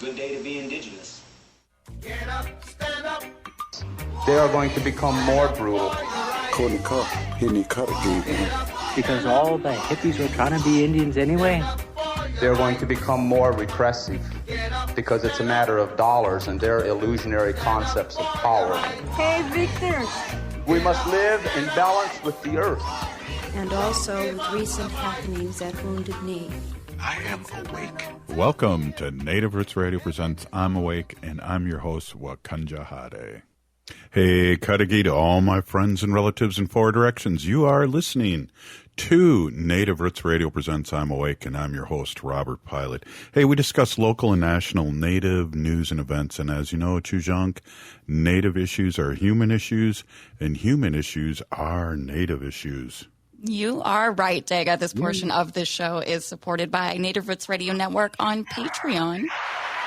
good day to be indigenous. Get up, stand up. They are going to become more brutal. Caught the cop, hitting the cop again. Because all the hippies were trying to be Indians anyway. They're going to become more repressive because it's a matter of dollars and their illusionary concepts of power. Hey, Victor. We must live in balance with the earth. And also with recent happenings at Wounded Knee. I am awake. Welcome to Native Roots Radio presents I'm Awake, and I'm your host, Wakanja Hade. Hey, Kadagi to all my friends and relatives in four directions. You are listening to Native Roots Radio presents I'm Awake, and I'm your host, Robert Pilot. Hey, we discuss local and national Native news and events, and as you know, Chujunk, Native issues are human issues, and human issues are Native issues. You are right, Daga. This portion of this show is supported by Native Roots Radio Network on Patreon.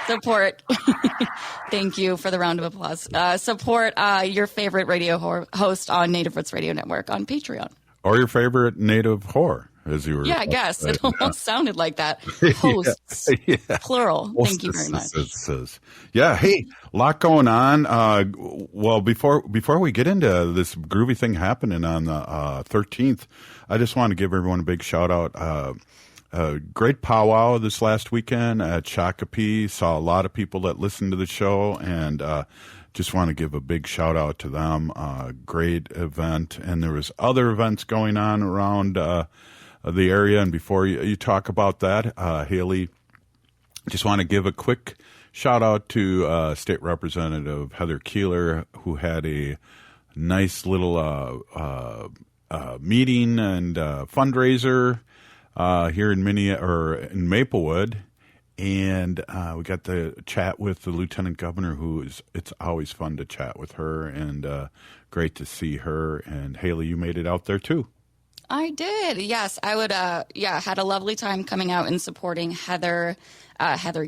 Support. Thank you for the round of applause. Support your favorite radio host on Native Roots Radio Network on Patreon. Or your favorite Native whore, as you were. Yeah, I guess. It almost sounded like that. Hosts. Yeah. Plural. Hostesses. Thank you very much. Yeah, hey, a lot going on. Well, before we get into this groovy thing happening on the 13th, I just want to give everyone a big shout out. Great powwow this last weekend at Shakopee. Saw a lot of people that listened to the show, and just want to give a big shout out to them. Great event, and there was other events going on around the area. And before you talk about that, Haley, just want to give a quick shout out to State Representative Heather Keeler, who had a nice little meeting and fundraiser here in in Maplewood, and we got to chat with the Lieutenant Governor, it's always fun to chat with her, and great to see her. And Haley, you made it out there too. I did. Yes, I would. Had a lovely time coming out and supporting Heather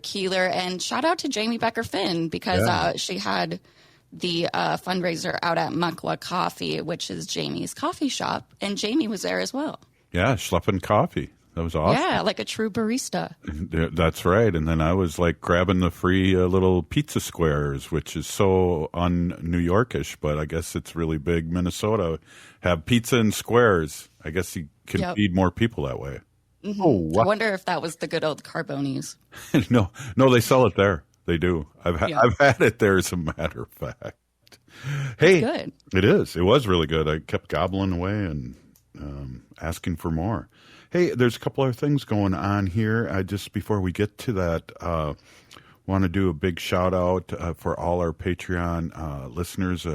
Keeler, and shout out to Jamie Becker Finn because she had the fundraiser out at Muckwa Coffee, which is Jamie's coffee shop, and Jamie was there as well. Yeah, schlepping coffee. That was awesome. Yeah, like a true barista. That's right. And then I was like grabbing the free little pizza squares, which is so un-New Yorkish, but I guess it's really big. Minnesota have pizza in squares. I guess you can feed more people that way. Mm-hmm. Oh, wow. I wonder if that was the good old Carbonis. No, they sell it there. They do. I've had it there, as a matter of fact. Hey, good. It is. It was really good. I kept gobbling away and asking for more. Hey, there's a couple other things going on here. Just before we get to that, want to do a big shout out for all our Patreon listeners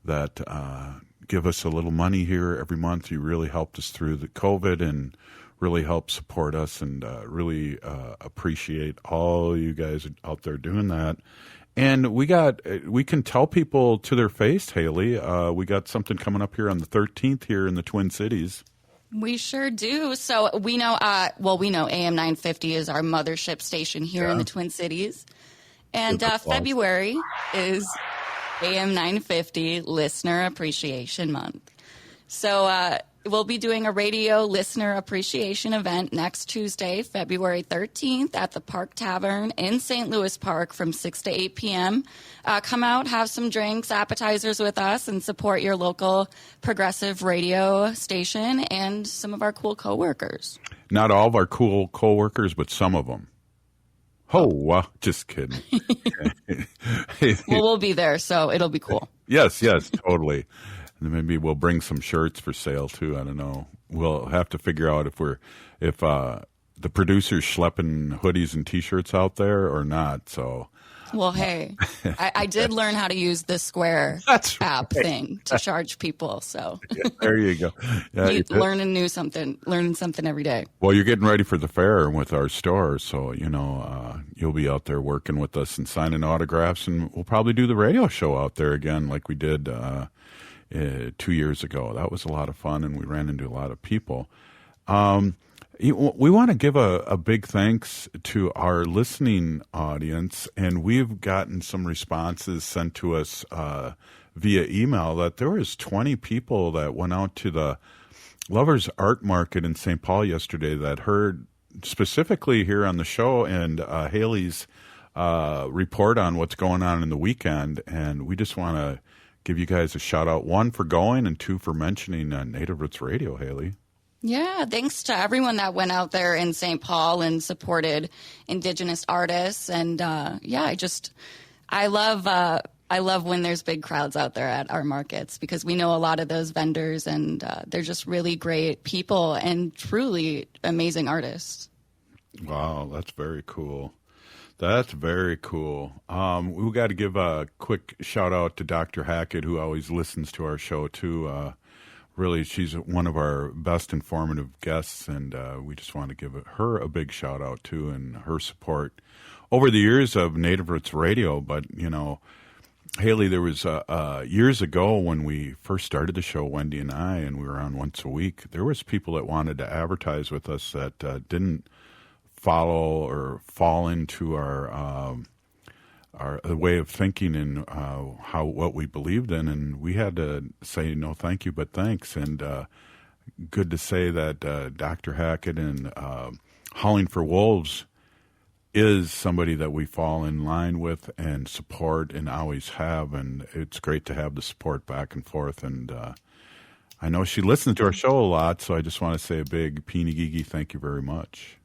that give us a little money here every month. You really helped us through the COVID and really help support us, and really appreciate all you guys out there doing that. And we can tell people to their face, Haley. We got something coming up here on the 13th here in the Twin Cities. We sure do. So we know, we know AM 950 is our mothership station here in the Twin Cities. And February is AM 950 Listener Appreciation Month. So we'll be doing a radio listener appreciation event next Tuesday, February 13th at the Park Tavern in St. Louis Park from 6 to 8 p.m. Come out, have some drinks, appetizers with us, and support your local progressive radio station and some of our cool coworkers. Not all of our cool coworkers, but some of them. Just kidding. Well, we'll be there, so it'll be cool. Yes, totally. And maybe we'll bring some shirts for sale too. I don't know. We'll have to figure out if the producer's schlepping hoodies and T-shirts out there or not. So, well, hey, I did learn how to use the Square app thing to charge people. So there you go. Yeah, learning something every day. Well, you're getting ready for the fair with our store, so you'll be out there working with us and signing autographs, and we'll probably do the radio show out there again, like we did 2 years ago. That was a lot of fun, and we ran into a lot of people. We want to give a big thanks to our listening audience, and we've gotten some responses sent to us via email that there was 20 people that went out to the Lovers Art Market in St. Paul yesterday that heard specifically here on the show and Haley's report on what's going on in the weekend. And we just want to give you guys a shout out, 1, for going, and 2, for mentioning Native Roots Radio, Haley. Yeah, thanks to everyone that went out there in St. Paul and supported Indigenous artists. And I love when there's big crowds out there at our markets, because we know a lot of those vendors, and they're just really great people and truly amazing artists. Wow, that's very cool. That's very cool. We got to give a quick shout out to Dr. Hackett, who always listens to our show too. Really, she's one of our best informative guests, and we just want to give her a big shout out too, and her support over the years of Native Roots Radio. But Haley, there was years ago when we first started the show, Wendy and I, and we were on once a week. There was people that wanted to advertise with us that didn't follow or fall into our way of thinking and what we believed in, and we had to say no, thank you, but thanks. And good to say that Dr. Hackett and Howling for Wolves is somebody that we fall in line with and support and always have, and it's great to have the support back and forth. And I know she listens to our show a lot, so I just want to say a big Peeny thank you very much.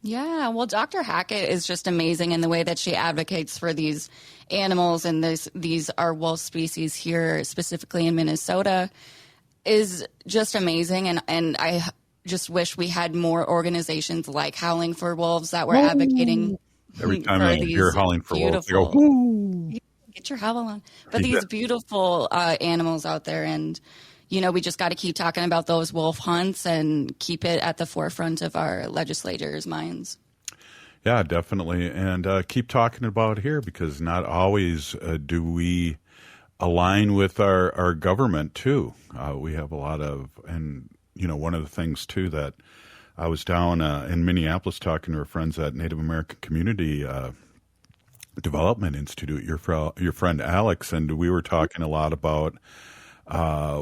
Yeah, well, Dr. Hackett is just amazing in the way that she advocates for these animals, and these are wolf species here, specifically in Minnesota, is just amazing. And I just wish we had more organizations like Howling for Wolves that were advocating. Every time I hear Howling for Wolves, I go, "Woo!" Get your howl on. But these beautiful animals out there, and we just got to keep talking about those wolf hunts and keep it at the forefront of our legislators' minds. Yeah, definitely. And keep talking about it here, because not always do we align with our government, too. We have a lot of, and, one of the things, too, that I was down in Minneapolis talking to our friends at Native American Community Development Institute, your friend Alex, and we were talking a lot about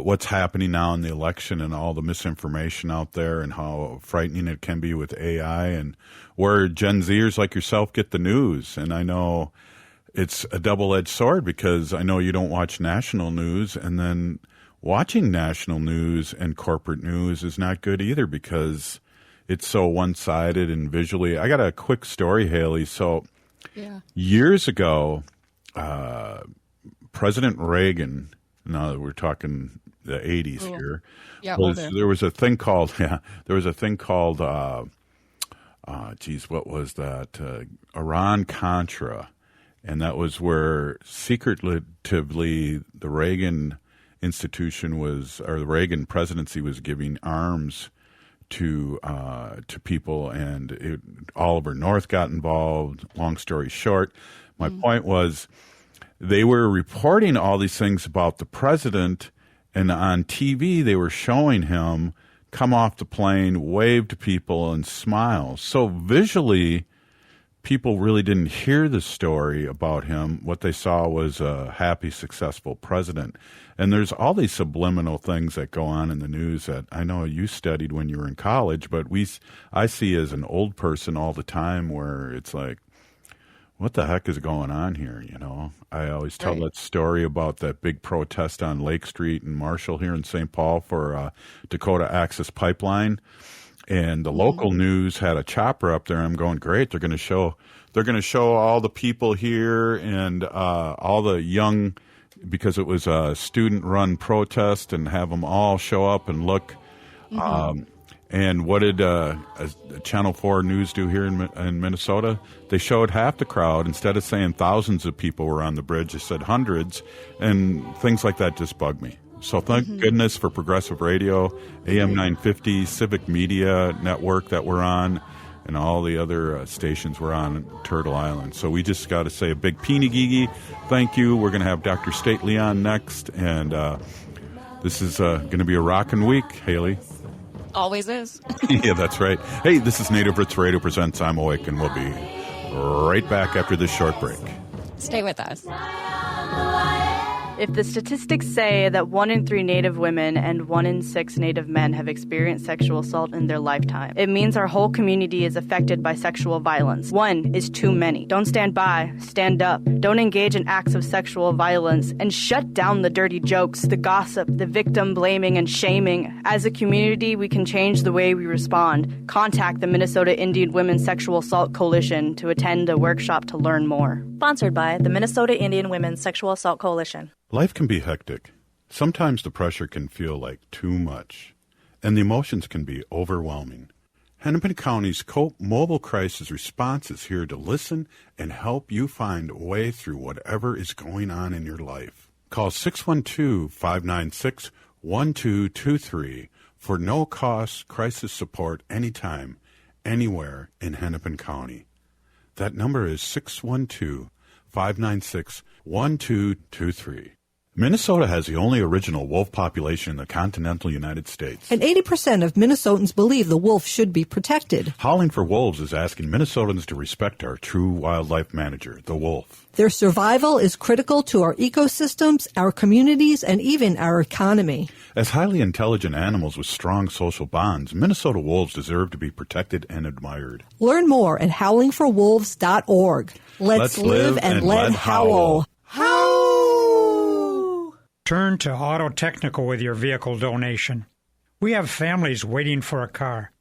what's happening now in the election and all the misinformation out there and how frightening it can be with AI, and where Gen Zers like yourself get the news. And I know it's a double-edged sword, because I know you don't watch national news, and then watching national news and corporate news is not good either, because it's so one-sided and visually. I got a quick story, Haley. So years ago, President Reagan, now we're talking the 80s here. Yeah, there was a thing called what was that? Iran-Contra. And that was where secretively the Reagan institution the Reagan presidency was giving arms to people, and Oliver North got involved. Long story short, my point was, they were reporting all these things about the president, and on TV they were showing him come off the plane, wave to people, and smile. So visually, people really didn't hear the story about him. What they saw was a happy, successful president. And there's all these subliminal things that go on in the news that I know you studied when you were in college, but I see as an old person all the time, where it's like, what the heck is going on here? I always tell that story about that big protest on Lake Street in Marshall here in St. Paul for Dakota Access Pipeline. And the local news had a chopper up there. I'm going, great. They're going to show all the people here and all the young, because it was a student-run protest, and have them all show up and look. And what did Channel 4 News do here in Minnesota? They showed half the crowd. Instead of saying thousands of people were on the bridge, they said hundreds, and things like that just bug me. So thank goodness for Progressive Radio, AM 950, Civic Media Network that we're on, and all the other stations we're on Turtle Island. So we just got to say a big Peeny thank you. We're going to have Dr. Stately on next, and this is going to be a rockin' week, Haley. Always is. Yeah, that's right. Hey, this is Native Roots Radio presents I'm Awake, and we'll be right back after this short break. Stay with us. If the statistics say that 1 in 3 Native women and 1 in 6 Native men have experienced sexual assault in their lifetime, it means our whole community is affected by sexual violence. 1 is too many. Don't stand by, stand up. Don't engage in acts of sexual violence, and shut down the dirty jokes, the gossip, the victim blaming and shaming. As a community, we can change the way we respond. Contact the Minnesota Indian Women's Sexual Assault Coalition to attend a workshop to learn more. Sponsored by the Minnesota Indian Women's Sexual Assault Coalition. Life can be hectic. Sometimes the pressure can feel like too much, and the emotions can be overwhelming. Hennepin County's COPE Mobile Crisis Response is here to listen and help you find a way through whatever is going on in your life. Call 612-596-1223 for no-cost crisis support anytime, anywhere in Hennepin County. That number is 612-596-1223. Minnesota has the only original wolf population in the continental United States. And 80% of Minnesotans believe the wolf should be protected. Howling for Wolves is asking Minnesotans to respect our true wildlife manager, the wolf. Their survival is critical to our ecosystems, our communities, and even our economy. As highly intelligent animals with strong social bonds, Minnesota wolves deserve to be protected and admired. Learn more at howlingforwolves.org. Let's live and let howl. Howl! Turn to Auto Technical with your vehicle donation. We have families waiting for a car.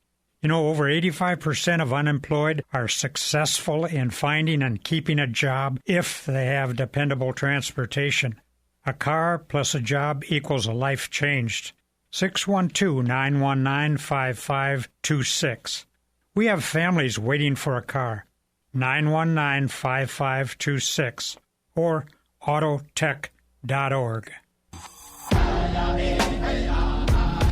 You know, over 85% of unemployed are successful in finding and keeping a job if they have dependable transportation. A car plus a job equals a life changed. 612-919-5526. We have families waiting for a car. 919-5526 or autotech.org.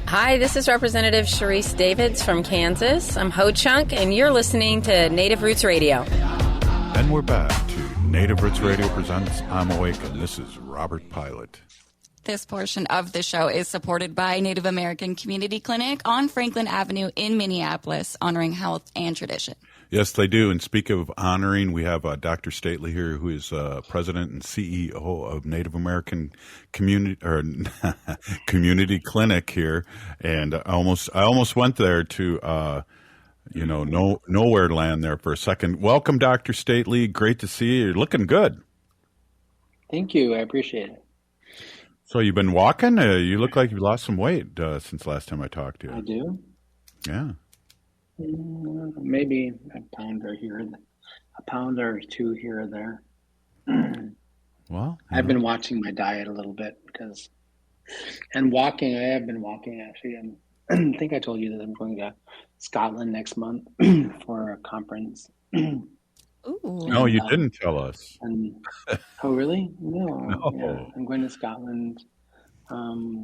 Hi, this is Representative Sharice Davids from Kansas. I'm Ho Chunk, and you're listening to Native Roots Radio. And we're back to Native Roots Radio presents I'm Awake, and this is Robert Pilot. This portion of the show is supported by Native American Community Clinic on Franklin Avenue in Minneapolis, honoring health and tradition. Yes, they do. And speak of honoring, we have Dr. Stately here, who is president and CEO of Native American Community Clinic here. And I almost went there to nowhere land there for a second. Welcome, Dr. Stately. Great to see you. You're looking good. Thank you. I appreciate it. So you've been walking? You look like you've lost some weight since last time I talked to you. I do? Yeah. Maybe a pound or two here or there. Well, I've been watching my diet a little bit and walking. I have been walking actually, and I think I told you that I'm going to Scotland next month for a conference. Ooh. No, you didn't tell us. Oh, really? No. No. I'm going to Scotland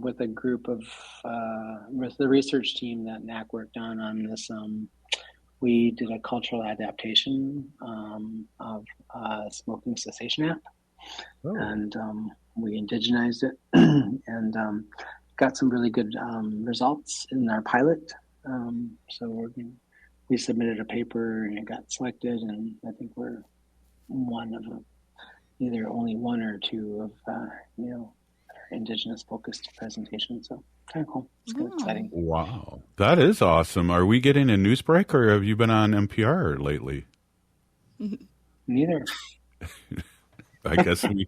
with a group of with the research team that NACC worked on this. We did a cultural adaptation of smoking cessation app, and we indigenized it and got some really good results in our pilot. So we submitted a paper and it got selected, and I think we're one of either only one or two of indigenous focused presentations. So kind of cool. It's kind of exciting. Wow, that is awesome. Are we getting a news break, or have you been on NPR lately? Neither. I guess we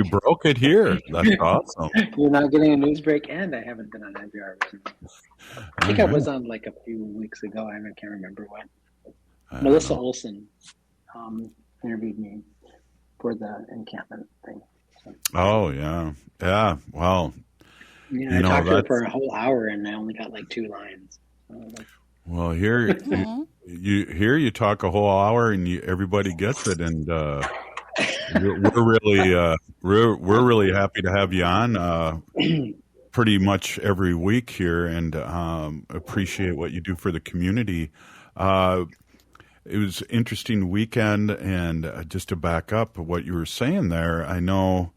broke it here. That's awesome. You're not getting a news break, and I haven't been on NPR recently. I think I was on like a few weeks ago. I can't remember when. Melissa Olson interviewed me for the encampment thing. So. Oh, yeah. Yeah, well. Yeah, I talked to her for a whole hour, and I only got like 2 lines. Well, here you talk a whole hour, and everybody gets it, and we're really happy to have you on pretty much every week here, and appreciate what you do for the community. It was an interesting weekend, and just to back up what you were saying there, I know,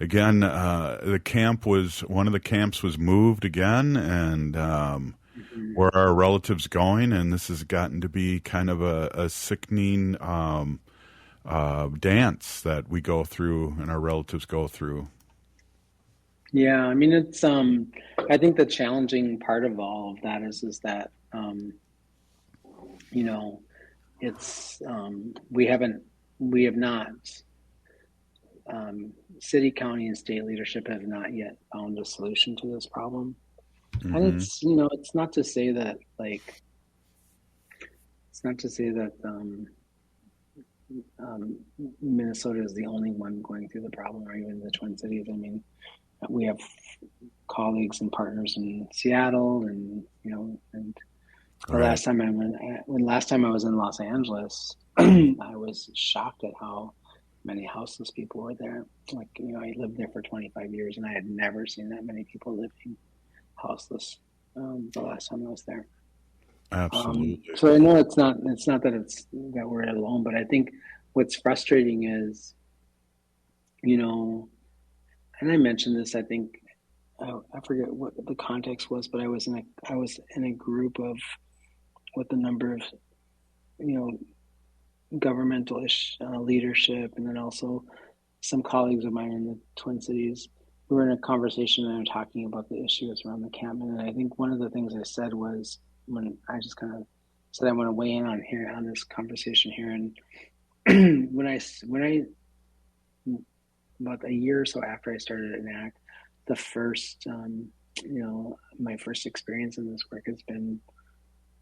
again, one of the camps was moved again, and where our relatives going, and this has gotten to be kind of a sickening dance that we go through and our relatives go through. Yeah, I mean, it's I think the challenging part of all of that is that you know, it's we have not city, county, and state leadership have not yet found a solution to this problem. And it's, it's not to say that Minnesota is the only one going through the problem, or even the Twin Cities. I mean, we have colleagues and partners in Seattle, and and the last time I was in Los Angeles, I was shocked at how many houseless people were there. Like, I lived there for 25 years, and I had never seen that many people living houseless the last time I was there. Absolutely. So I know it's not that we're alone, but I think what's frustrating is, and I mentioned this, I think, I forget what the context was, but I was in a group of with a number of, governmental leadership, and then also some colleagues of mine in the Twin Cities. We were in a conversation and talking about the issues around the encampment, and I think one of the things I said was, when I just kind of said I want to weigh in on this conversation here, and when I about a year or so after I started at NACC, the first my first experience in this work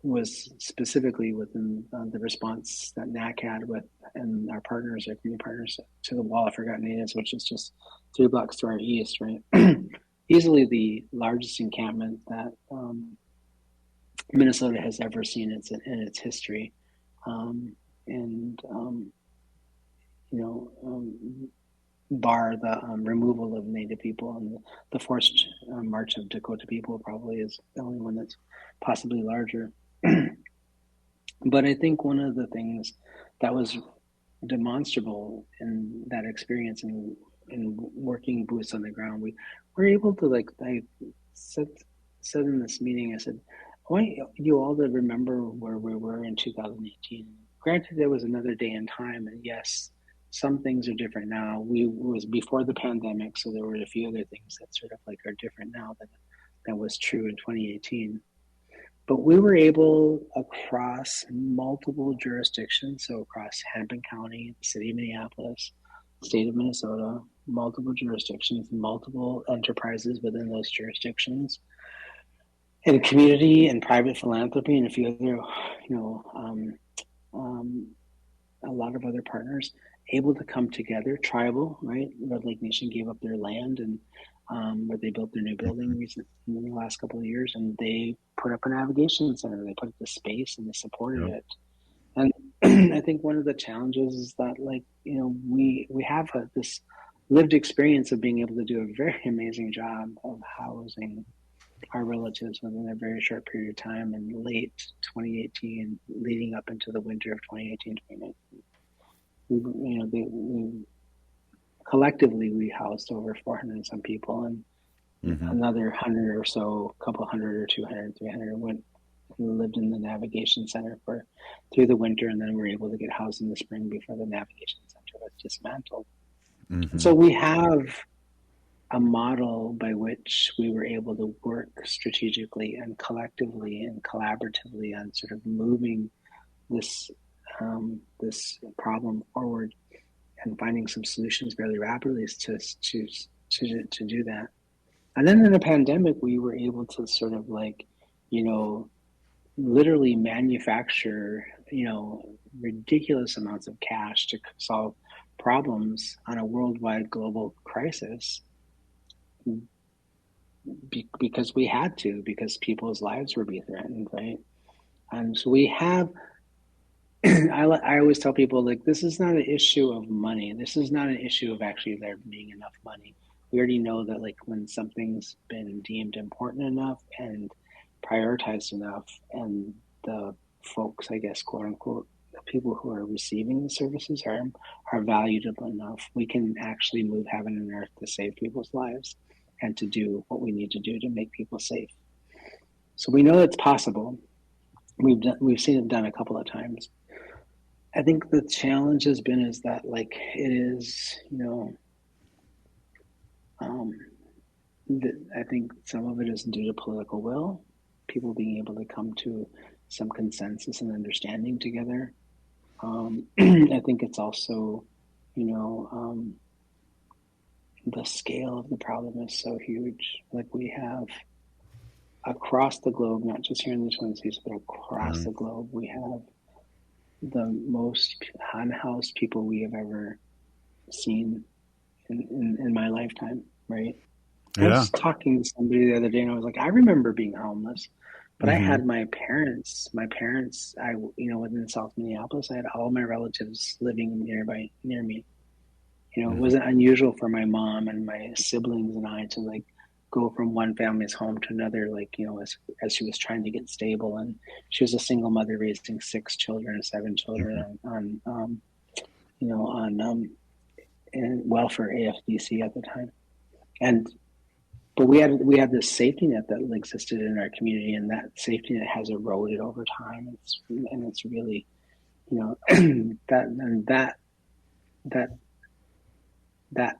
was specifically within the response that NACC had with and our partners, our community partners, to the Wall of Forgotten Natives, which is just 3 blocks to our east, right? Easily the largest encampment that Minnesota has ever seen in its history, bar the removal of Native people, and the forced march of Dakota people probably is the only one that's possibly larger. But I think one of the things that was demonstrable in that experience in working boots on the ground, we were able to, I said in this meeting, I said, I want you all to remember where we were in 2018. Granted, there was another day in time, and yes, some things are different now. It was before the pandemic, so there were a few other things that sort of are different now that was true in 2018. But we were able, across multiple jurisdictions, so across Hennepin County, the city of Minneapolis, state of Minnesota, multiple jurisdictions, multiple enterprises within those jurisdictions, and community and private philanthropy, and a few other, a lot of other partners, able to come together, tribal, right? Red Lake Nation gave up their land, and where they built their new building in the last couple of years, and they put up a navigation center. They put up the space, and they supported it. And I think one of the challenges is that, we have this lived experience of being able to do a very amazing job of housing our relatives within a very short period of time in late 2018, leading up into the winter of 2018-2019. Collectively, we housed over 400 and some people, and another 100 or so, a couple hundred or 200, 300 lived in the navigation center through the winter, and then we were able to get housed in the spring before the navigation center was dismantled. So we have a model by which we were able to work strategically and collectively and collaboratively on sort of moving this problem forward and finding some solutions fairly rapidly to do that. And then in the pandemic, we were able to sort of literally manufacture, ridiculous amounts of cash to solve problems on a worldwide global crisis, because we had to, because people's lives were being threatened, right? And so we have, I always tell people, this is not an issue of money. This is not an issue of actually there being enough money. We already know that when something's been deemed important enough and prioritized enough, and the folks, I guess, quote unquote, the people who are receiving the services are valuable enough, we can actually move heaven and earth to save people's lives and to do what we need to do to make people safe. So we know it's possible. We've seen it done a couple of times. I think the challenge has been is that it is, I think some of it is due to political will, people being able to come to some consensus and understanding together. I think it's also, the scale of the problem is so huge. Like we have across the globe, not just here in the Twin Cities, but across the globe, we have the most unhoused people we have ever seen in my lifetime, right? I was talking to somebody the other day, and I was like, I remember being homeless, but I had my parents, within South Minneapolis, I had all my relatives living near me. It wasn't unusual for my mom and my siblings and I to like go from one family's home to another, as she was trying to get stable. And she was a single mother raising 7 children on welfare AFDC at the time. But we had this safety net that existed in our community, and that safety net has eroded over time. It's really, that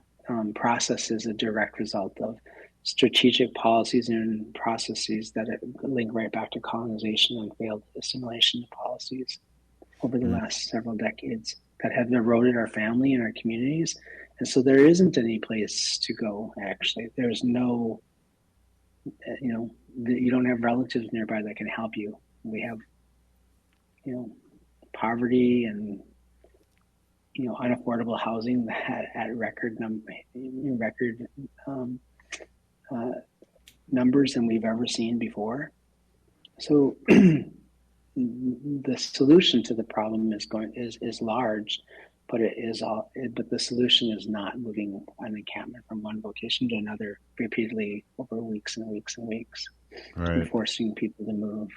process is a direct result of strategic policies and processes that link right back to colonization and failed assimilation policies over the last several decades that have eroded our family and our communities. And so there isn't any place to go, actually. There's no, you don't have relatives nearby that can help you. We have, poverty and, unaffordable housing at record numbers than we've ever seen before. So the solution to the problem is large, but but the solution is not moving an encampment from one location to another repeatedly over weeks and weeks and weeks, and forcing people to move.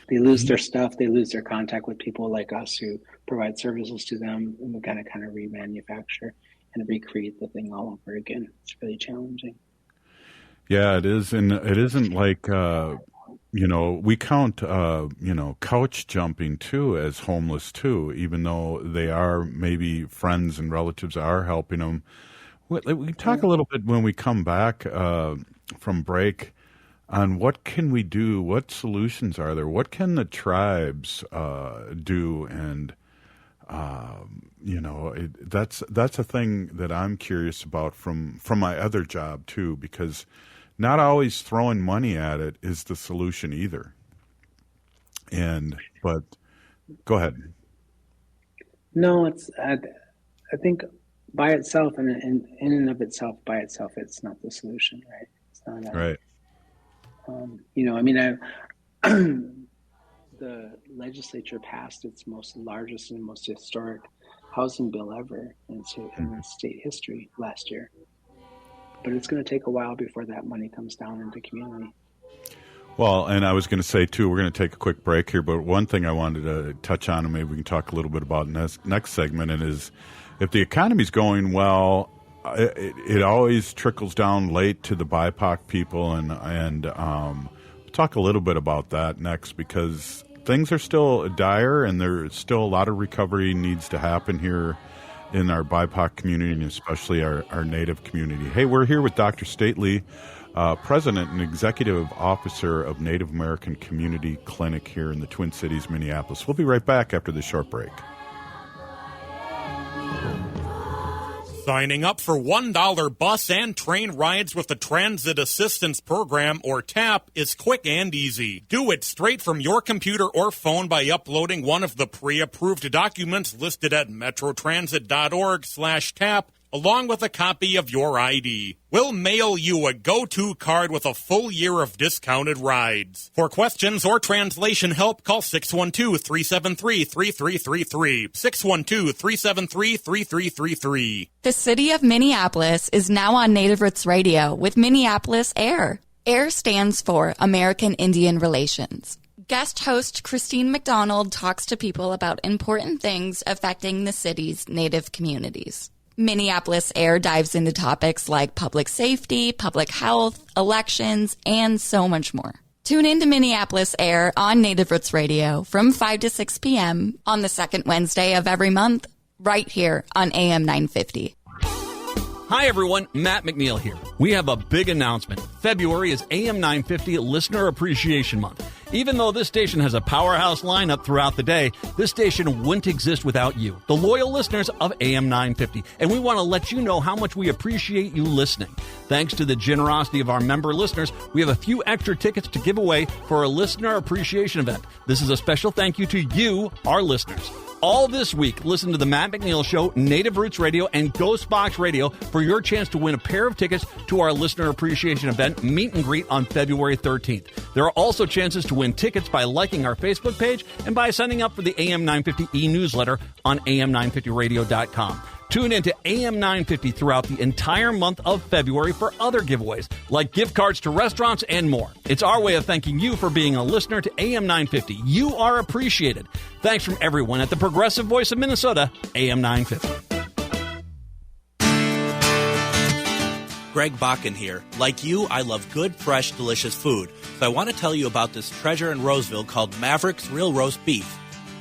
They lose their stuff. They lose their contact with people like us who provide services to them, and we kind of remanufacture and recreate the thing all over again. It's really challenging. Yeah, it is, and it isn't like we count couch jumping too as homeless too, even though they are maybe friends and relatives are helping them. We talk a little bit when we come back from break on what can we do, what solutions are there, what can the tribes do, and that's a thing that I'm curious about from my other job too, because not always throwing money at it is the solution either. But go ahead. No, I think by itself and in and of itself, by itself, it's not the solution, right? It's not right. The legislature passed its largest and most historic housing bill ever in state history last year. But it's going to take a while before that money comes down into community. Well, and I was going to say, too, we're going to take a quick break here, but one thing I wanted to touch on, and maybe we can talk a little bit about next segment, and is if the economy's going well, it always trickles down late to the BIPOC people, and we'll talk a little bit about that next, because things are still dire, and there's still a lot of recovery needs to happen here in our BIPOC community, and especially our Native community. Hey, we're here with Dr. Stately, President and Executive Officer of Native American Community Clinic here in the Twin Cities, Minneapolis. We'll be right back after this short break. Signing up for $1 bus and train rides with the Transit Assistance Program, or TAP, is quick and easy. Do it straight from your computer or phone by uploading one of the pre-approved documents listed at metrotransit.org/TAP, along with a copy of your ID. We'll mail you a go-to card with a full year of discounted rides. For questions or translation help, call 612-373-3333. 612-373-3333. The city of Minneapolis is now on Native Roots Radio with Minneapolis AIR. AIR stands for American Indian Relations. Guest host Christine McDonald talks to people about important things affecting the city's Native communities. Minneapolis AIR dives into topics like public safety, public health, elections, and so much more. Tune in to Minneapolis AIR on Native Roots Radio from 5 to 6 p.m. on the second Wednesday of every month, right here on AM 950. Hi, everyone. Matt McNeil here. we have a big announcement. February is AM 950 Listener Appreciation Month. Even though this station has a powerhouse lineup throughout the day, this station wouldn't exist without you, the loyal listeners of AM 950. And we want to let you know how much we appreciate you listening. Thanks to the generosity of our member listeners, we have a few extra tickets to give away for a listener appreciation event. This is a special thank you to you, our listeners. All this week, listen to the Matt McNeil Show, Native Roots Radio, and Ghost Box Radio for your chance to win a pair of tickets to our listener appreciation event, Meet and Greet, on February 13th. There are also chances to win tickets by liking our Facebook page and by signing up for the AM 950 e-newsletter on am950radio.com. Tune into AM 950 throughout the entire month of February for other giveaways, like gift cards to restaurants and more. It's our way of thanking you for being a listener to AM 950. You are appreciated. Thanks from everyone at the Progressive Voice of Minnesota, AM 950. Greg Bakken here. Like you, I love good, fresh, delicious food. So I want to tell you about this treasure in Roseville called Maverick's Real Roast Beef.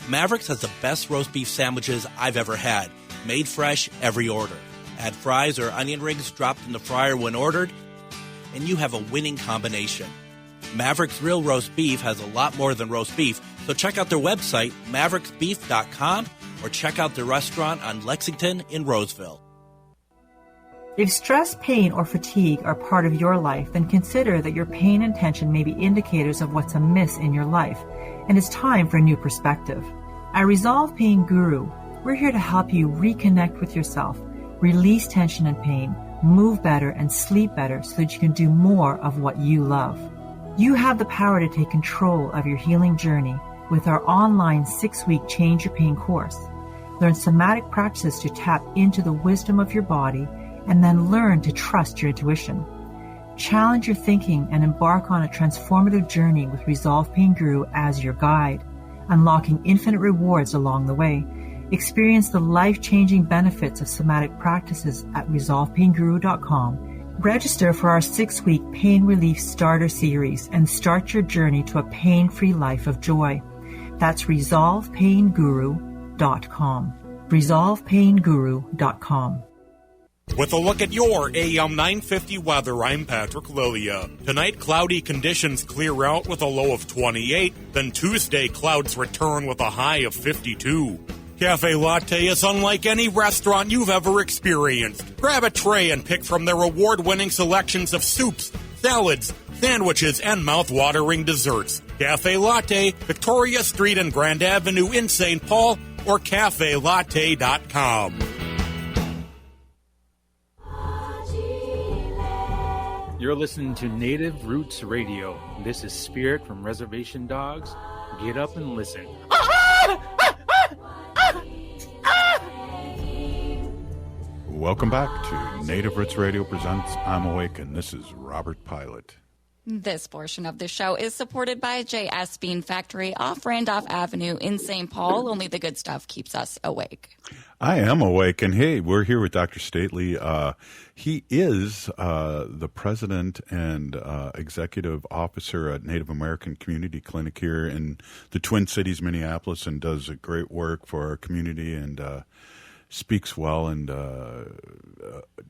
Maverick's has the best roast beef sandwiches I've ever had. Made fresh every order. Add fries or onion rings dropped in the fryer when ordered, and you have a winning combination. Maverick's Real Roast Beef has a lot more than roast beef, so check out their website, mavericksbeef.com, or check out their restaurant on Lexington in Roseville. If stress, pain, or fatigue are part of your life, then consider that your pain and tension may be indicators of what's amiss in your life, and it's time for a new perspective. At Resolve Pain Guru, we're here to help you reconnect with yourself, release tension and pain, move better, and sleep better so that you can do more of what you love. You have the power to take control of your healing journey with our online 6-week Change Your Pain course. Learn somatic practices to tap into the wisdom of your body and then learn to trust your intuition. Challenge your thinking and embark on a transformative journey with Resolve Pain Guru as your guide, unlocking infinite rewards along the way. Experience the life-changing benefits of somatic practices at resolvepainguru.com. Register for our 6-week Pain Relief Starter Series and start your journey to a pain-free life of joy. That's resolvepainguru.com. resolvepainguru.com. With a look at your AM 950 weather, I'm Patrick Lilia. Tonight, cloudy conditions clear out with a low of 28. Then Tuesday, clouds return with a high of 52. Cafe Latte is unlike any restaurant you've ever experienced. Grab a tray and pick from their award-winning selections of soups, salads, sandwiches, and mouth-watering desserts. Cafe Latte, Victoria Street and Grand Avenue in St. Paul, or cafelatte.com. You're listening to Native Roots Radio. This is Spirit from Reservation Dogs. Get up and listen. Welcome back to Native Roots Radio presents I'm Awake, and this is Robert Pilot. This portion of the show is supported by J.S. Bean Factory off Randolph Avenue in St. Paul. Only the good stuff keeps us awake. I am awake, and hey, we're here with Dr. Stately. He is the president and executive officer at Native American Community Clinic here in the Twin Cities, Minneapolis, and does great work for our community and speaks well and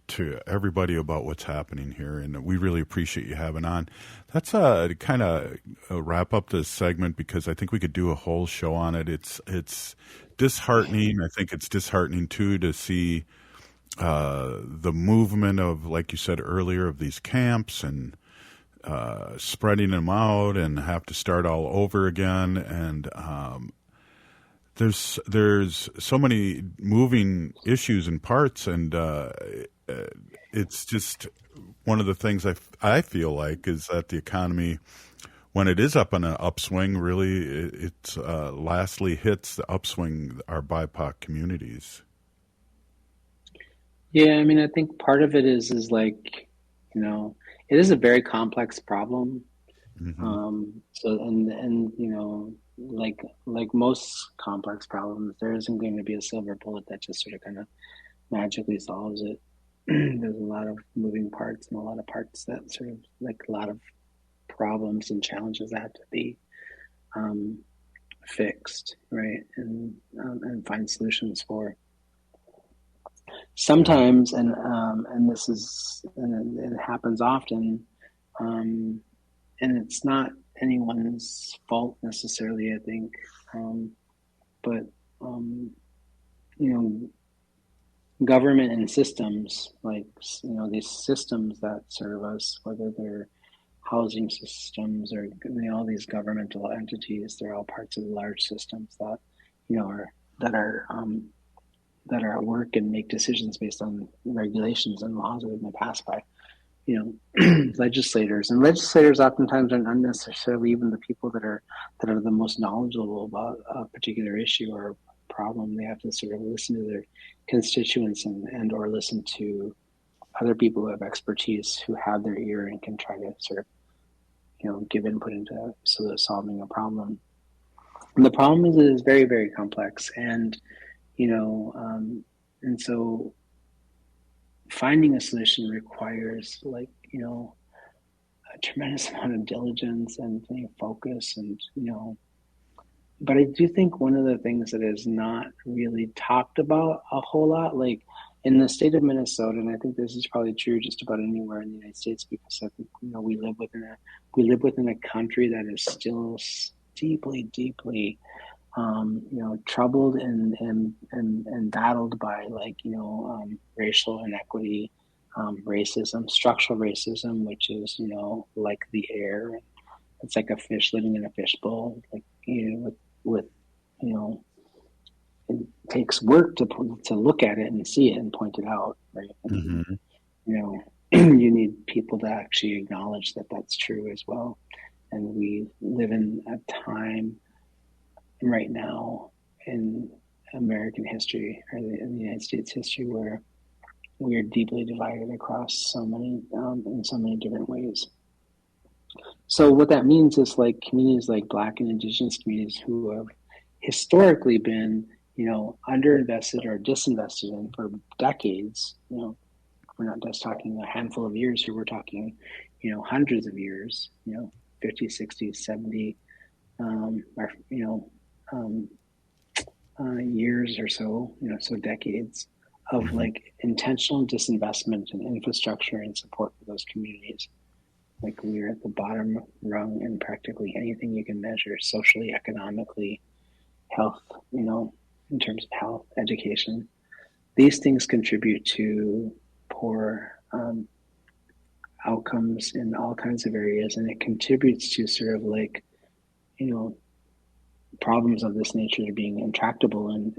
to everybody about what's happening here, and we really appreciate you having on. That's to kind of wrap up this segment because I think we could do a whole show on it. It's disheartening. I think it's disheartening too to see the movement of, like you said earlier, of these camps and spreading them out and have to start all over again. And there's so many moving issues and parts, and it's just one of the things I feel like is that the economy, when it is up on an upswing, really it lastly hits the upswing, our BIPOC communities. Yeah, I mean, I think part of it is like, you know, it is a very complex problem. Mm-hmm. And you know, like most complex problems, there isn't going to be a silver bullet that just sort of kind of magically solves it. There's a lot of moving parts and a lot of parts that sort of, like, a lot of problems and challenges that have to be fixed, right, and find solutions for. sometimes, and this is, and it happens often, and it's not anyone's fault necessarily, I think, but government and systems, like these systems that serve us, whether they're housing systems or all these governmental entities, they're all parts of large systems that are at work and make decisions based on regulations and laws that have been passed by legislators. And legislators oftentimes are not necessarily even the people that are the most knowledgeable about a particular issue or problem. They have to sort of listen to their constituents and or listen to other people who have expertise, who have their ear and can try to sort of give input into solving a problem. And the problem is, it is very, very complex, and and so finding a solution requires a tremendous amount of diligence and focus, and but I do think one of the things that is not really talked about a whole lot, like in the state of Minnesota, and I think this is probably true just about anywhere in the United States, because I think we live within a country that is still deeply, deeply troubled and battled by racial inequity, racism, structural racism, which is like the air. It's like a fish living in a fishbowl, with it takes work to look at it and see it and point it out, right? And, you need people to actually acknowledge that that's true as well. And we live in a time right now in American history, or in the United States history, where we are deeply divided across so many in so many different ways. So what that means is, like, communities like Black and Indigenous communities who have historically been underinvested or disinvested in for decades. We're not just talking a handful of years here, we're talking hundreds of years, 50, 60, 70 years or so, so decades of like intentional disinvestment in infrastructure and support for those communities. Like, we're at the bottom rung in practically anything you can measure, socially, economically, health, in terms of health, education. These things contribute to poor outcomes in all kinds of areas, and it contributes to sort of like, problems of this nature to being intractable and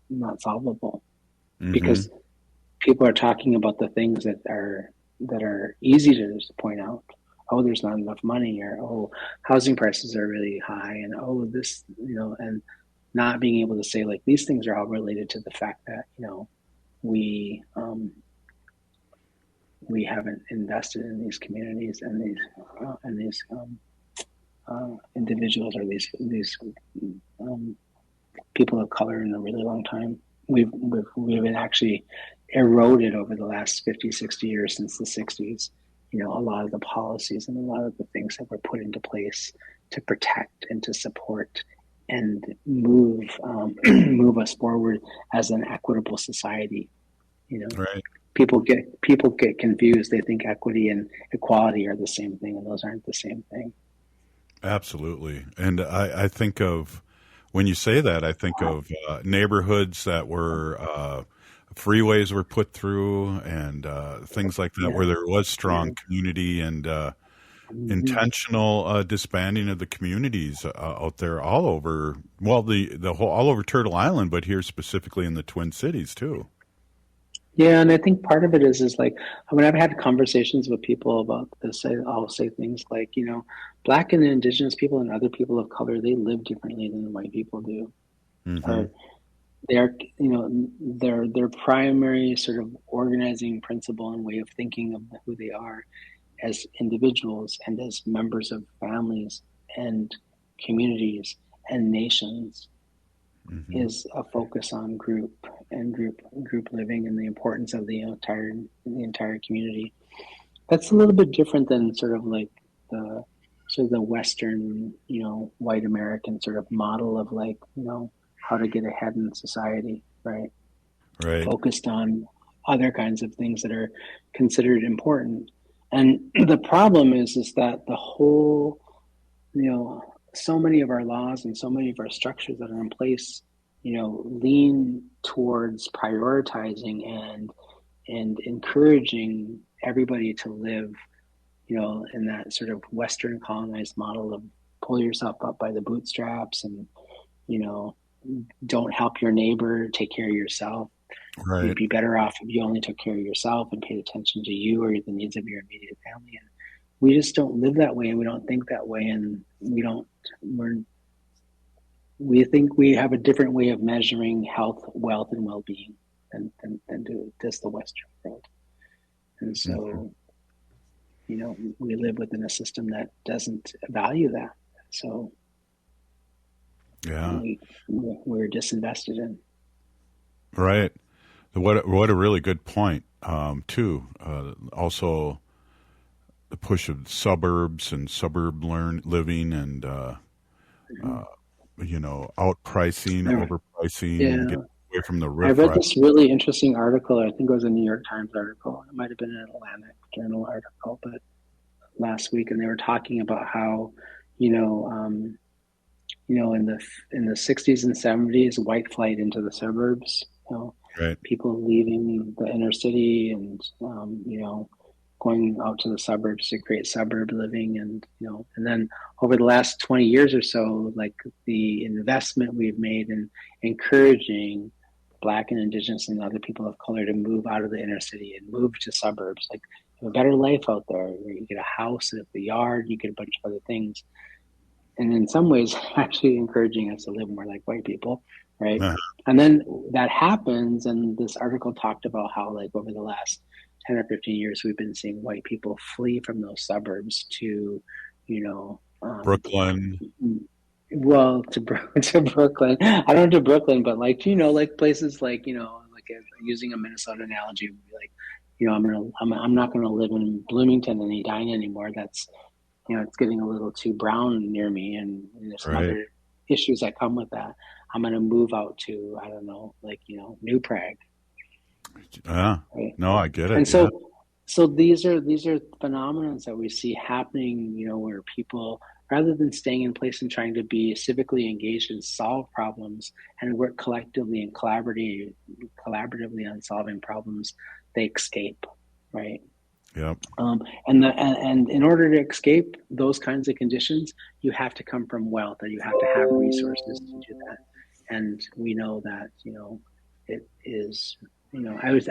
not solvable. Mm-hmm. Because people are talking about the things that are easy to just point out. Oh, there's not enough money, or oh, housing prices are really high, and oh, this, and not being able to say, like, these things are all related to the fact that we haven't invested in these communities and these individuals, or these people of color in a really long time. We've been actually eroded over the last 50, 60 years since the 60s. A lot of the policies and a lot of the things that were put into place to protect and to support and move us forward as an equitable society. Right. People get confused. They think equity and equality are the same thing, and those aren't the same thing. Absolutely. And I think of, when you say that, I think of neighborhoods that were freeways were put through, and things like that, where there was strong community and intentional disbanding of the communities out there all over, well, the whole, all over Turtle Island, but here specifically in the Twin Cities too. Yeah, and I think part of it is like, when I've had conversations with people about this, I'll say things like, Black and Indigenous people and other people of color, they live differently than white people do. Mm-hmm. Their primary sort of organizing principle and way of thinking of who they are as individuals and as members of families and communities and nations is a focus on group living and the importance of the entire community. That's a little bit different than sort of like the Western, white American sort of model of like, how to get ahead in society, right? Right. Focused on other kinds of things that are considered important. And the problem is that the whole, so many of our laws and so many of our structures that are in place, lean towards prioritizing and encouraging everybody to live, in that sort of Western colonized model of pull yourself up by the bootstraps and, don't help your neighbor, take care of yourself. Right. You'd be better off if you only took care of yourself and paid attention to you or the needs of your immediate family. And we just don't live that way, and we don't think that way, and we think we have a different way of measuring health, wealth, and well-being than does the Western world. And so, we live within a system that doesn't value that. So, yeah, we're disinvested in. Right. What a really good point, too. Also, the push of suburbs and suburb living and, outpricing, overpricing, and getting away from the riffraff. I read this really interesting article. I think it was a New York Times article. It might have been an Atlantic Journal article, but last week, and they were talking about how, in the 60s and 70s, white flight into the suburbs. Right. People leaving the inner city and going out to the suburbs to create suburb living, and then over the last 20 years or so, like the investment we've made in encouraging Black and Indigenous and other people of color to move out of the inner city and move to suburbs, like a better life out there where you get a house, a yard, you get a bunch of other things, and in some ways actually encouraging us to live more like white people. Right. Uh-huh. And then that happens. And this article talked about how, like, over the last 10 or 15 years, we've been seeing white people flee from those suburbs to, Brooklyn. Well, to Brooklyn. I don't know to Brooklyn, but like places like, using a Minnesota analogy, would be like, I'm not going to live in Bloomington and Edina anymore. That's, it's getting a little too brown near me. And there's some other issues that come with that. I'm going to move out to, I don't know, New Prague. Yeah. Right? No, I get it. And so these are phenomena that we see happening, where people, rather than staying in place and trying to be civically engaged and solve problems and work collectively and collaboratively on solving problems, they escape, right? Yep. And in order to escape those kinds of conditions, you have to come from wealth, or you have to have resources to do that. And we know that, it is, I was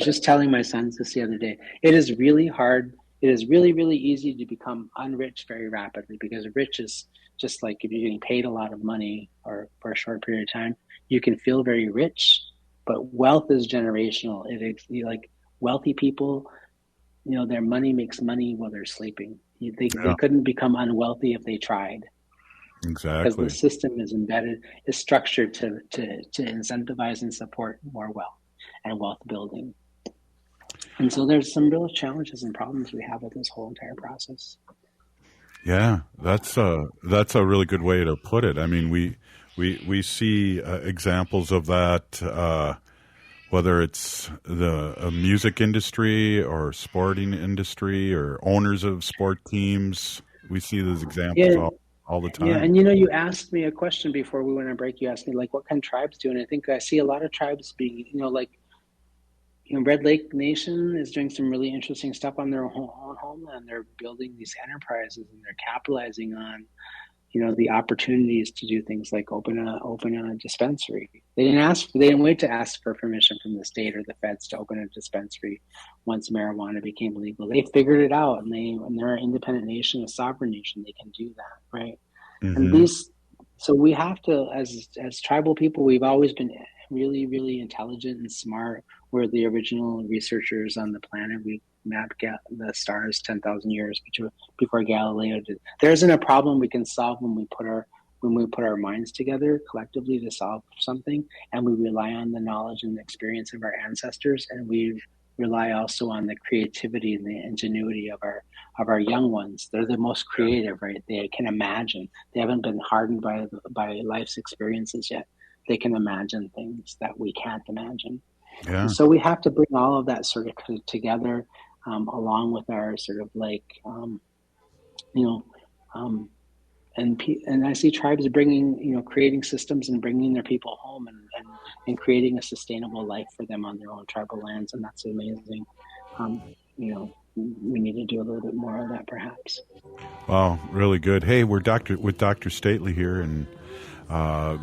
just telling my sons this the other day, it is really hard. It is really, really easy to become unrich very rapidly, because rich is just like if you're getting paid a lot of money or for a short period of time, you can feel very rich, but wealth is generational. Like wealthy people, their money makes money while they're sleeping. They couldn't become unwealthy if they tried. Exactly. Because the system is structured to incentivize and support more wealth and wealth building. And so there's some real challenges and problems we have with this whole entire process. Yeah, that's a really good way to put it. I mean, we see examples of that, whether it's the music industry or sporting industry or owners of sport teams. We see those examples all the time. Yeah, and you asked me a question before we went on break. You asked me, like, what can tribes do? And I think I see a lot of tribes being, Red Lake Nation is doing some really interesting stuff on their own homeland. They're building these enterprises, and they're capitalizing on, the opportunities to do things like open a dispensary. They didn't wait to ask for permission from the state or the feds to open a dispensary once marijuana became legal. They figured it out, and they're an independent nation, a sovereign nation. They can do that, right? Mm-hmm. And so we have to, as tribal people, we've always been really, really intelligent and smart. We're the original researchers on the planet. We mapped the stars 10,000 years before Galileo did. There isn't a problem we can solve when we put our minds together collectively to solve something, and we rely on the knowledge and the experience of our ancestors, and we rely also on the creativity and the ingenuity of our young ones. They're the most creative, right? They can imagine. They haven't been hardened by life's experiences yet. They can imagine things that we can't imagine. Yeah. And so we have to bring all of that sort of together, along with our sort of like, and I see tribes bringing, creating systems and bringing their people home and creating a sustainable life for them on their own tribal lands, and that's amazing. We need to do a little bit more of that, perhaps. Wow, really good. Hey, we're with Dr. Stately here, and we're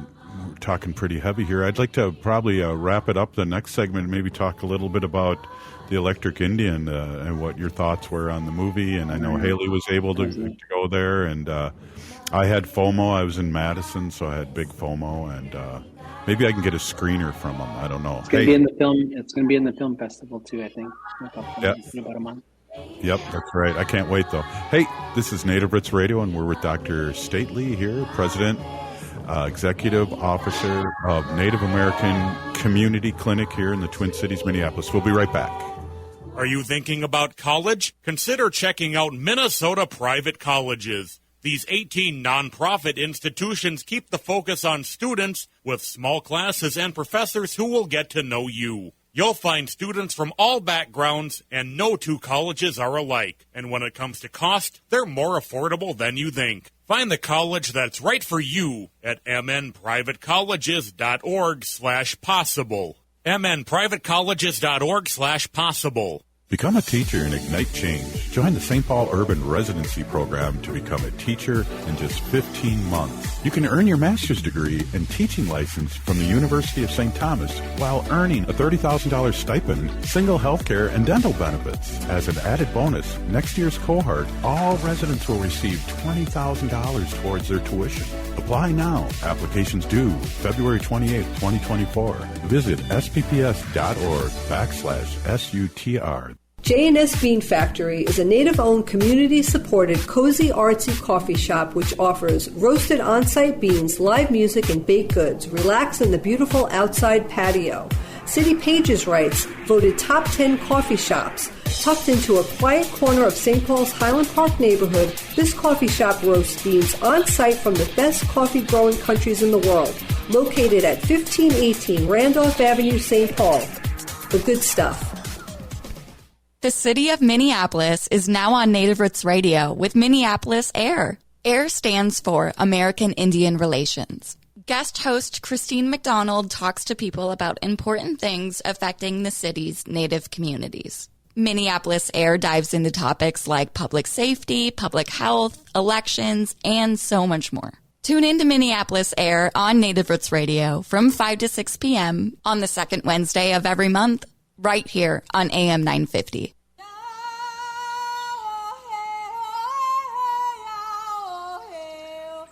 talking pretty heavy here. I'd like to probably wrap it up the next segment, maybe talk a little bit about the Electric Indian and what your thoughts were on the movie. And I know Haley was able to go there, and I had FOMO. I was in Madison, so I had big FOMO, and maybe I can get a screener from them. I don't know. It's going to be in the film. It's going to be in the film festival too, I think. In about a month. Yep, that's right. I can't wait, though. Hey, this is Native Roots Radio, and we're with Dr. Stately here, President, Executive Officer of Native American Community Clinic here in the Twin Cities, Minneapolis. We'll be right back. Are you thinking about college? Consider checking out Minnesota Private Colleges. These 18 nonprofit institutions keep the focus on students with small classes and professors who will get to know you. You'll find students from all backgrounds, and no two colleges are alike. And when it comes to cost, they're more affordable than you think. Find the college that's right for you at mnprivatecolleges.org/possible. mnprivatecolleges.org/possible. Become a teacher and ignite change. Join the St. Paul Urban Residency Program to become a teacher in just 15 months. You can earn your master's degree and teaching license from the University of St. Thomas while earning a $30,000 stipend, single health care, and dental benefits. As an added bonus, next year's cohort, all residents will receive $20,000 towards their tuition. Apply now. Applications due February 28, 2024. Visit spps.org/SUTR. J&S Bean Factory is a Native-owned, community-supported, cozy, artsy coffee shop which offers roasted on-site beans, live music, and baked goods. Relax in the beautiful outside patio. City Pages writes, voted top 10 coffee shops. Tucked into a quiet corner of St. Paul's Highland Park neighborhood, this coffee shop roasts beans on-site from the best coffee-growing countries in the world. Located at 1518 Randolph Avenue, St. Paul. The good stuff. The city of Minneapolis is now on Native Roots Radio with Minneapolis AIR. AIR stands for American Indian Relations. Guest host Christine McDonald talks to people about important things affecting the city's Native communities. Minneapolis AIR dives into topics like public safety, public health, elections, and so much more. Tune in to Minneapolis AIR on Native Roots Radio from 5 to 6 p.m. on the second Wednesday of every month, right here on AM 950.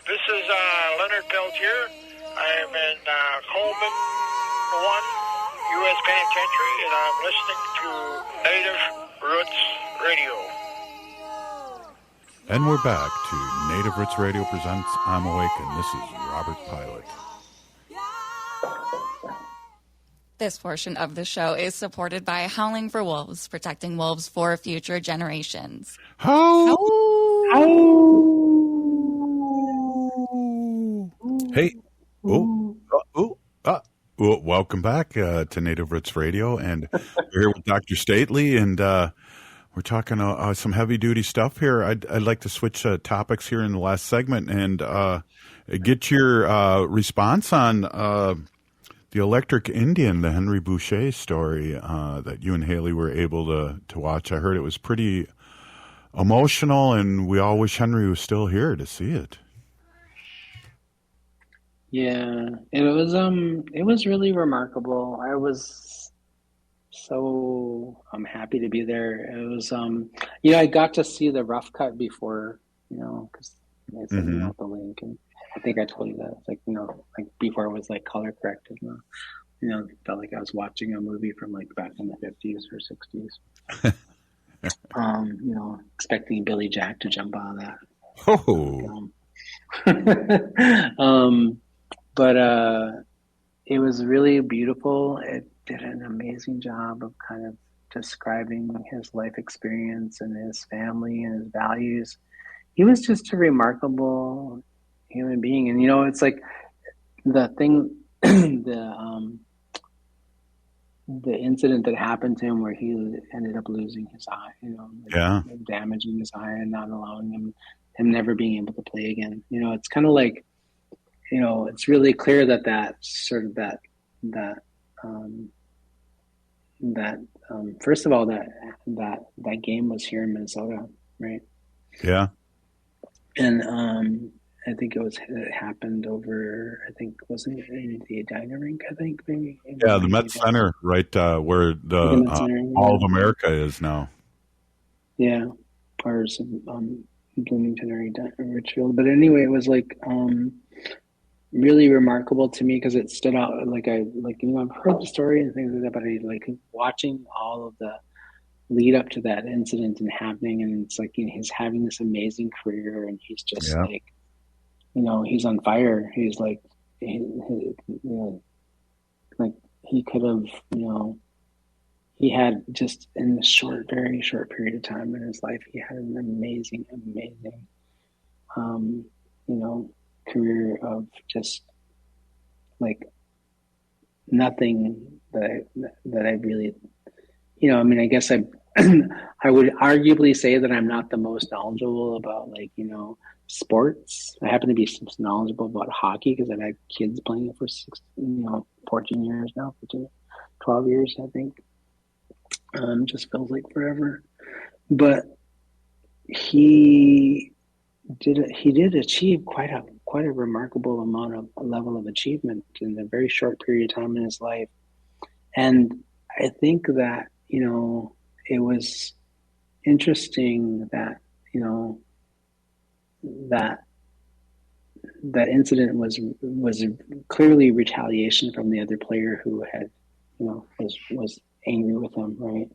This is Leonard Peltier. I am in Coleman 1, U.S. Penitentiary, and I'm listening to Native Roots Radio. And we're back to Native Roots Radio presents I'm Awake, and this is Robert Pilot. This portion of the show is supported by Howling for Wolves, protecting wolves for future generations. Hey, welcome back to Native Roots Radio, and we're here with Dr. Stately, and we're talking some heavy-duty stuff here. I'd like to switch topics here in the last segment and get your response on the Electric Indian, the Henry Boucher story that you and Haley were able to watch. I heard it was pretty emotional, and we all wish Henry was still here to see it. Yeah, it was really remarkable. I was so happy to be there. It was I got to see the rough cut before, because they sent me out the link, and I think I told you that. It's like, like before it was like color corrected. It felt like I was watching a movie from like back in the 50s or 60s. Expecting Billy Jack to jump out of that. But it was really beautiful. It did an amazing job of kind of describing his life experience and his family and his values. He was just a remarkable human being. And, it's like the thing, the incident that happened to him where he ended up losing his eye, damaging his eye and not allowing him never being able to play again. It's kind of like, it's really clear that first of all, that game was here in Minnesota, right? Yeah. And I think it happened over, wasn't it in the Edina rink, I think, maybe? Yeah, the Met Center, right where the Mall of America is now. Yeah, or some Bloomington or Richfield. But anyway, it was like really remarkable to me because it stood out. I've heard the story and things like that, but watching all of the lead up to that incident and happening, and it's like he's having this amazing career, and he's just he's on fire. He's like, he could have, he had just in a very short period of time in his life, he had an amazing, career of just nothing that I really, I guess I would arguably say that I'm not the most knowledgeable about sports. I happen to be knowledgeable about hockey because I've had kids playing it for 14 years now, 12 years, I think. Just feels like forever. But he did achieve quite a remarkable level of achievement in a very short period of time in his life. And I think that, it was interesting that, that incident was clearly retaliation from the other player who had, was angry with him, right?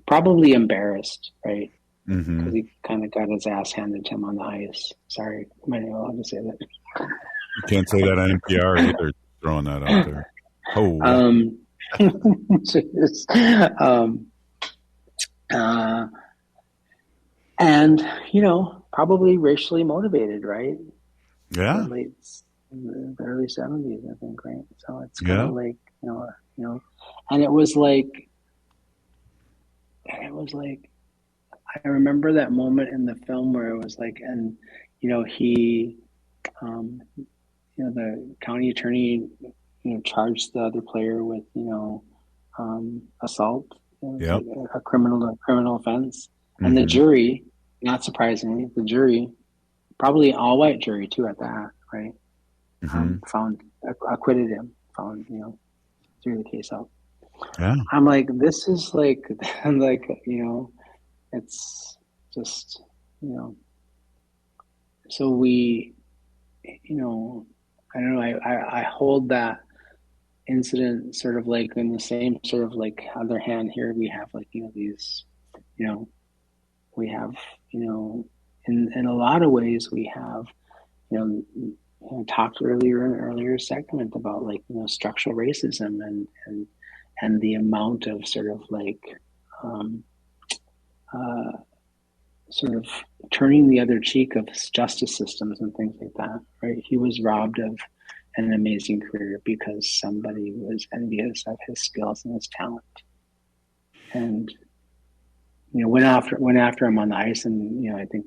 Probably embarrassed, right? Because he kind of got his ass handed to him on the ice. Sorry, am I not allowed to say that? You can't say that on NPR either. Throwing that out there. And probably racially motivated, right? Yeah. In the early 70s, I think, right? So it's kind of like, and it was like, I remember that moment in the film where it was like, and, he, the county attorney, charged the other player with, assault, a criminal offense. And the jury, not surprisingly, probably an all-white jury too at that, right? Acquitted him, threw the case out. Yeah. I'm like, this is like, it's just, so we, I don't know, I hold that incident sort of like in the same sort of like other hand here, we have these, we have, in a lot of ways we have, talked earlier in an earlier segment about structural racism and the amount of sort of sort of turning the other cheek of justice systems and things like that, right? He was robbed of an amazing career because somebody was envious of his skills and his talent, and went after him on the ice, and I think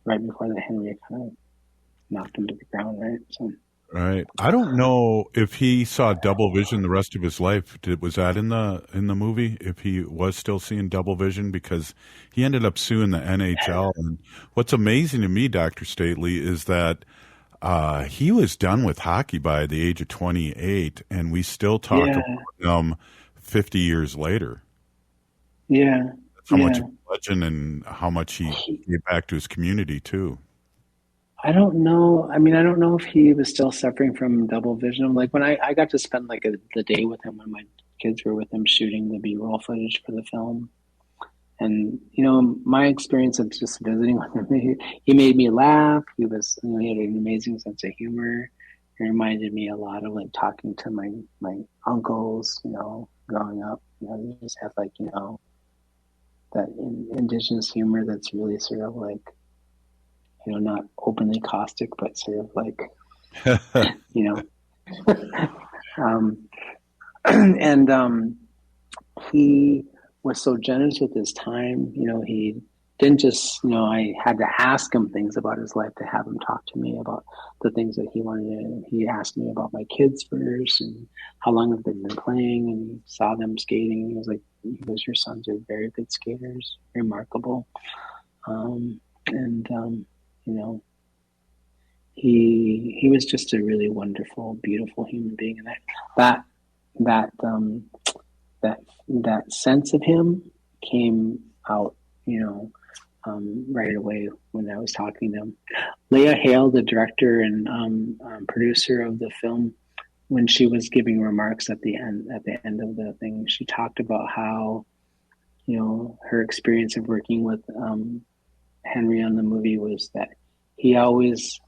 right before that, Henry kind of knocked him to the ground, right? So. Right. I don't know if he saw double vision the rest of his life. Was that in the movie? If he was still seeing double vision, because he ended up suing the NHL. And what's amazing to me, Dr. Stately, is that he was done with hockey by the age of 28, and we still talk about him 50 years later. Yeah. That's how much of a legend and how much he gave back to his community too. I don't know. I mean, I don't know if he was still suffering from double vision. Like when I got to spend the day with him when my kids were with him shooting the B-roll footage for the film. And, my experience of just visiting with him, he made me laugh. He was, he had an amazing sense of humor. It reminded me a lot of talking to my uncles, growing up. He just had that indigenous humor that's really sort of not openly caustic, but sort of he was so generous with his time. He didn't just, I had to ask him things about his life to have him talk to me about the things that he wanted to. He asked me about my kids first and how long have they been playing, and he saw them skating. He was like, your sons are very good skaters, remarkable. He was just a really wonderful, beautiful human being. And that sense of him came out, right away when I was talking to him. Leah Hale, the director and producer of the film, when she was giving remarks at the end of the thing, she talked about how, her experience of working with Henry on the movie was that he always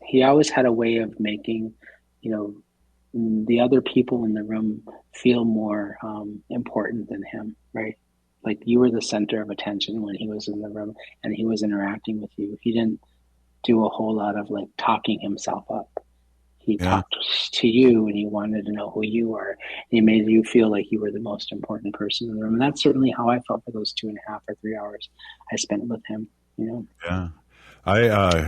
had a way of making, the other people in the room feel more important than him, right? Like you were the center of attention when he was in the room and he was interacting with you. He didn't do a whole lot of like talking himself up. He talked to you and he wanted to know who you were. He made you feel like you were the most important person in the room. And that's certainly how I felt for those 2.5 or 3 hours I spent with him, Yeah.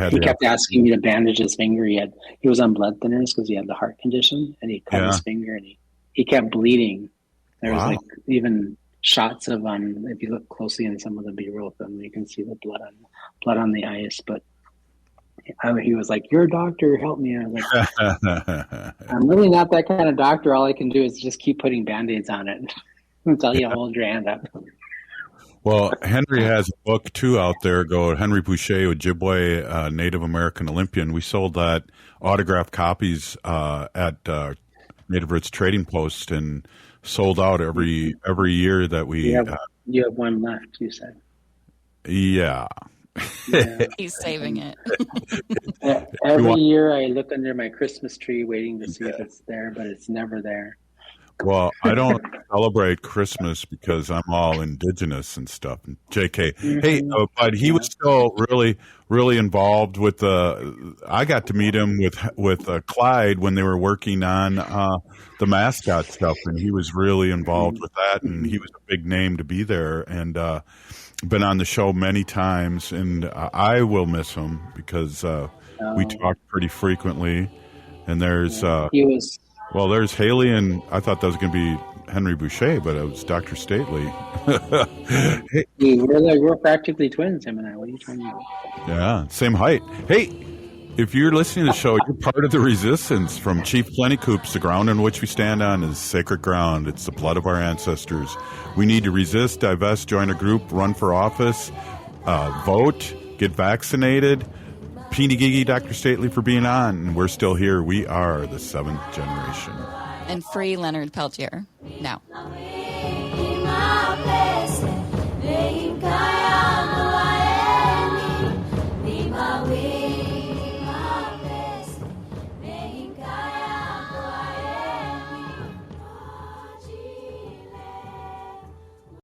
He kept asking me to bandage his finger. He was on blood thinners because he had the heart condition, and he cut his finger and he kept bleeding. There was like even shots of if you look closely in some of the B-roll film, you can see the blood on the ice. But he was like, "You're a doctor, help me." I was like, "I'm really not that kind of doctor. All I can do is just keep putting Band-Aids on it until you hold your hand up." Well, Henry has a book, too, out there, Henry Boucher, Ojibwe, Native American Olympian. We sold that autographed copies at Native Roots Trading Post and sold out every year that we... You have one left, you said. Yeah. He's saving it. Every year I look under my Christmas tree waiting to see if it's there, but it's never there. Well, I don't celebrate Christmas because I'm all indigenous and stuff. JK. Hey, but he was still really, really involved with I got to meet him with Clyde when they were working on the mascot stuff, and he was really involved with that, and he was a big name to be there, and been on the show many times, and I will miss him because we talked pretty frequently, and there's he was. Well, there's Haley, and I thought that was going to be Henry Boucher, but it was Dr. Stately. Hey. We're practically twins, him and I. What are you talking about? Yeah, same height. Hey, if you're listening to the show, you're part of the resistance. From Chief Plentycoops, the ground on which we stand on is sacred ground. It's the blood of our ancestors. We need to resist, divest, join a group, run for office, vote, get vaccinated. Peeny Gigi, Dr. Stately for being on. And we're still here. We are the 7th generation. And free Leonard Peltier now.